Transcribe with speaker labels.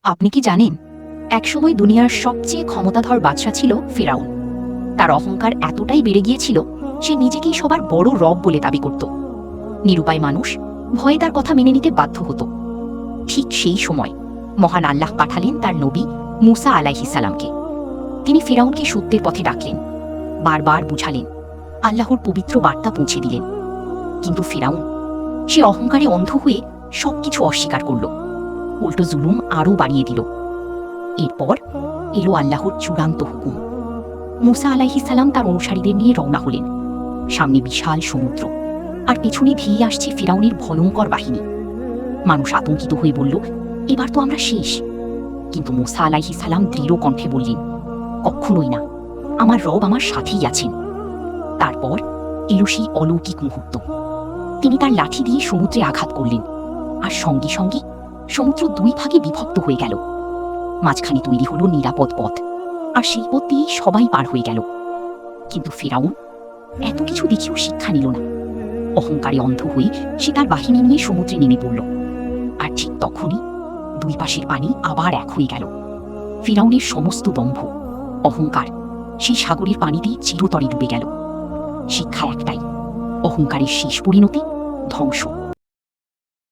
Speaker 1: আপনি কি জানেন, একসময় দুনিয়ার সবচেয়ে ক্ষমতাধর বাদশা ছিল ফিরাউন। তার অহংকার এতটাই বেড়ে গিয়েছিল, সে নিজেকেই সবার বড় রব বলে দাবি করত। নিরুপায় মানুষ ভয়ে তার কথা মেনে নিতে বাধ্য হতো। ঠিক সেই সময় মহান আল্লাহ পাঠালেন তার নবী মুসা আলাইহিস সালামকে। তিনি ফিরাউনকে সত্যের পথে ডাকলেন, বারবার বুঝালেন, আল্লাহর পবিত্র বার্তা পৌঁছে দিলেন। কিন্তু ফিরাউন সে অহংকারে অন্ধ হয়ে সবকিছু অস্বীকার করল, উল্টো জুলুম আরও বাড়িয়ে দিল। এরপর এলো আল্লাহর চূড়ান্ত হুকুম। মুসা আলাইহিস সালাম তার অনুসারীদের নিয়ে রওনা হলেন। সামনে বিশাল সমুদ্র, আর পেছনে ধেয়ে আসছে ফিরাউনের ভয়ঙ্কর বাহিনী। মানুষ আতঙ্কিত হয়ে বলল, এবার তো আমরা শেষ। কিন্তু মুসা আলাইহিস সালাম দৃঢ় কণ্ঠে বললেন, কখনোই না, আমার রব আমার সাথেই আছেন। তারপর এলো সেই অলৌকিক মুহূর্ত। তিনি তার লাঠি দিয়ে সমুদ্রে আঘাত করলেন, আর সঙ্গে সঙ্গে সমুদ্র দুই ভাগে বিভক্ত হয়ে গেল। মাঝখানে তৈরি হলো নিরাপদ পথ, আর সেই পথ দিয়ে সবাই পার হয়ে গেল। কিন্তু ফিরাউন এত কিছু দেখেও শিক্ষা নিল না। অহংকারে অন্ধ হয়ে সে তার বাহিনী নিয়ে সমুদ্রে নেমে পড়ল। আর ঠিক তখনই দুই পাশের পানি আবার এক হয়ে গেল। ফিরাউনের সমস্ত দম্ভ, অহংকার সেই সাগরের পানিতেই চিরতরে ডুবে গেল। শিক্ষা একটাই, অহংকারের শেষ পরিণতি ধ্বংস।